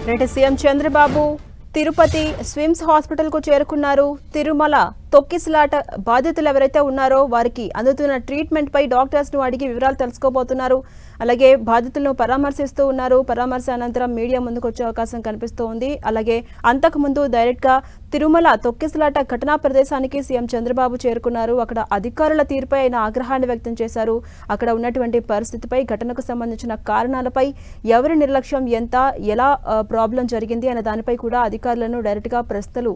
నేటి CM Chandrababu Tirupati SVIMS hospital కు చేరుకున్నారు. తిరుమల తొక్కిసలాట బాధితులు ఎవరైతే ఉన్నారో వారికి అందుతున్న ట్రీట్మెంట్ పై డాక్టర్స్ ను అడిగి వివరాలు తెలుసుకోబోతున్నారు. అలాగే బాధితులను పరామర్శిస్తూ ఉన్నారు. పరామర్శ అనంతరం మీడియా ముందుకు వచ్చే అవకాశం కనిపిస్తోంది. అలాగే అంతకుముందు డైరెక్ట్ గా తిరుమల తొక్కిసలాట ఘటనా ప్రదేశానికి సీఎం చంద్రబాబు చేరుకున్నారు. అక్కడ అధికారుల తీరుపై ఆయన ఆగ్రహాన్ని వ్యక్తం చేశారు. అక్కడ ఉన్నటువంటి పరిస్థితిపై, ఘటనకు సంబంధించిన కారణాలపై, ఎవరి నిర్లక్ష్యం ఎంత, ఎలా ప్రాబ్లం జరిగింది అనే దానిపై కూడా అధికారులను డైరెక్ట్ గా ప్రశ్నలు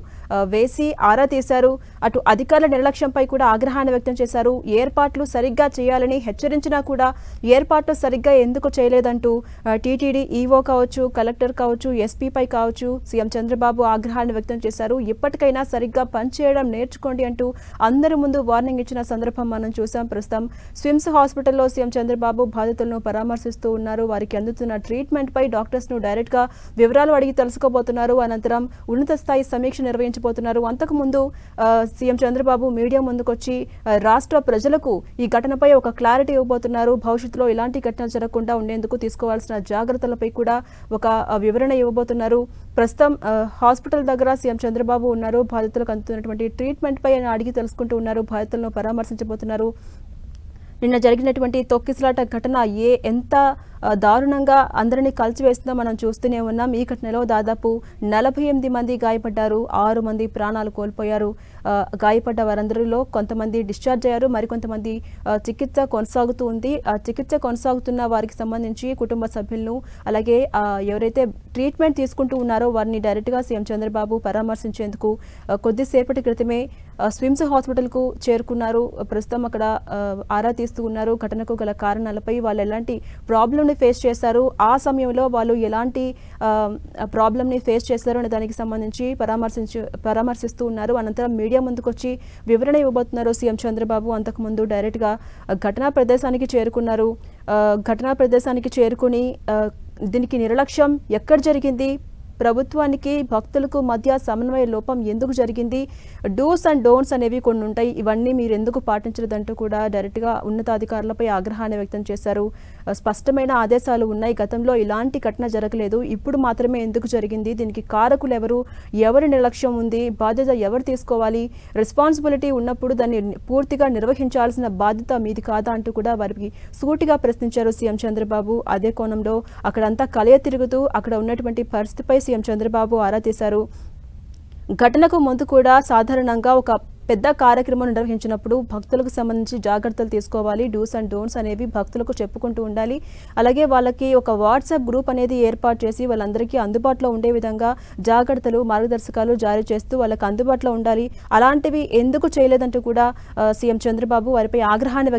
వేసి ఆరా తీశారు. అటు అధికారుల నిర్లక్ష్యంపై కూడా ఆగ్రహాన్ని వ్యక్తం చేశారు. ఏర్పాట్లు సరిగ్గా చేయాలని హెచ్చరించినా కూడా ఏర్పాట్లు సరిగ్గా ఎందుకు చేయలేదంటూ టీటీడీ ఈవో కావచ్చు, కలెక్టర్ కావచ్చు, ఎస్పీపై కావచ్చు సీఎం చంద్రబాబు ఆగ్రహాన్ని వ్యక్తం చేశారు. ఇప్పటికైనా సరిగ్గా పనిచేయడం నేర్చుకోండి అంటూ అందరి ముందు వార్నింగ్ ఇచ్చిన సందర్భం మనం చూసాం. ప్రస్తుతం స్విమ్స్ హాస్పిటల్లో సీఎం చంద్రబాబు బాధితులను పరామర్శిస్తూ ఉన్నారు. వారికి అందుతున్న ట్రీట్మెంట్ పై డాక్టర్స్ ను డైరెక్ట్ గా వివరాలు అడిగి తెలుసుకోబోతున్నారు. అనంతరం ఉన్నత స్థాయి సమీక్ష నిర్వహించబోతున్నారు. అంతకుముందు సీఎం చంద్రబాబు మీడియా ముందుకొచ్చి రాష్ట్ర ప్రజలకు ఈ ఘటనపై ఒక క్లారిటీ ఇవ్వబోతున్నారు. భవిష్యత్తులో ఇలాంటి ఘటన జరగకుండా ఉండేందుకు తీసుకోవాల్సిన జాగ్రత్తలపై కూడా ఒక వివరణ ఇవ్వబోతున్నారు. ప్రస్తుతం హాస్పిటల్ దగ్గర సీఎం చంద్రబాబు ఉన్నారు. బాధితులకు అందుతున్నటువంటి ట్రీట్మెంట్ పై ఆయన అడిగి తెలుసుకుంటూ ఉన్నారు. బాధితులను పరామర్శించబోతున్నారు. నిన్న జరిగినటువంటి తొక్కిసలాట ఘటన ఎంత దారుణంగా అందరినీ కలిసివేస్తుందో మనం చూస్తూనే ఉన్నాం. ఈ ఘటనలో దాదాపు 48 మంది గాయపడ్డారు. 6 మంది ప్రాణాలు కోల్పోయారు. గాయపడ్డ వారందరిలో కొంతమంది డిశ్చార్జ్ అయ్యారు. మరికొంతమంది చికిత్స కొనసాగుతూ ఉంది. చికిత్స కొనసాగుతున్న వారికి సంబంధించి కుటుంబ సభ్యులను, అలాగే ఎవరైతే ట్రీట్మెంట్ తీసుకుంటూ ఉన్నారో వారిని డైరెక్ట్గా సీఎం చంద్రబాబు పరామర్శించేందుకు కొద్దిసేపటి క్రితమే స్విమ్స్ హాస్పిటల్కు చేరుకున్నారు. ప్రస్తుతం అక్కడ ఆరా తీస్తూ ఉన్నారు. ఘటనకు గల కారణాలపై, వాళ్ళు ఎలాంటి ప్రాబ్లమ్ని ఫేస్ చేశారు, ఆ సమయంలో వాళ్ళు ఎలాంటి ప్రాబ్లమ్ని ఫేస్ చేశారు అనే దానికి సంబంధించి పరామర్శిస్తూ ఉన్నారు. అనంతరం మీడియా ముందుకొచ్చి వివరణ ఇవ్వబోతున్నారు సీఎం చంద్రబాబు. అంతకుముందు డైరెక్ట్గా ఘటనా ప్రదేశానికి చేరుకున్నారు. ఘటనా ప్రదేశానికి చేరుకుని దీనికి నిర్లక్ష్యం ఎక్కడ జరిగింది, ప్రభుత్వానికి భక్తులకు మధ్య సమన్వయ లోపం ఎందుకు జరిగింది, డూస్ అండ్ డోంట్స్ అనేవి కొన్ని ఉంటాయి, ఇవన్నీ మీరు ఎందుకు పాటించలేదంటూ కూడా డైరెక్ట్గా ఉన్నతాధికారులపై ఆగ్రహాన్ని వ్యక్తం చేశారు. స్పష్టమైన ఆదేశాలు ఉన్నాయి, గతంలో ఇలాంటి ఘటన జరగలేదు, ఇప్పుడు మాత్రమే ఎందుకు జరిగింది, దీనికి కారకులు ఎవరు, ఎవరి నిర్లక్ష్యం ఉంది, బాధ్యత ఎవరు తీసుకోవాలి, రెస్పాన్సిబిలిటీ ఉన్నప్పుడు దాన్ని పూర్తిగా నిర్వహించాల్సిన బాధ్యత మీది కాదా అంటూ కూడా వారికి సూటిగా ప్రశ్నించారు సీఎం చంద్రబాబు. అదే కోణంలో అక్కడంతా కలియ తిరుగుతూ అక్కడ ఉన్నటువంటి పరిస్థితిపై సీఎం చంద్రబాబు ఆరా తీశారు. ఘటనకు ముందు కూడా సాధారణంగా ఒక పెద్ద కార్యక్రమం నిర్వహించినప్పుడు భక్తులకు సంబంధించి జాగ్రత్తలు తీసుకోవాలి, డూస్ అండ్ డోంట్స్ అనేవి భక్తులకు చెప్పుకుంటూ ఉండాలి. అలాగే వాళ్ళకి ఒక వాట్సాప్ గ్రూప్ అనేది ఏర్పాటు చేసి వాళ్ళందరికీ అందుబాటులో ఉండే విధంగా జాగ్రత్తలు, మార్గదర్శకాలు జారీ చేస్తూ వాళ్ళకి అందుబాటులో ఉండాలి. అలాంటివి ఎందుకు చేయలేదంటూ కూడా సీఎం చంద్రబాబు వారిపై ఆగ్రహాన్ని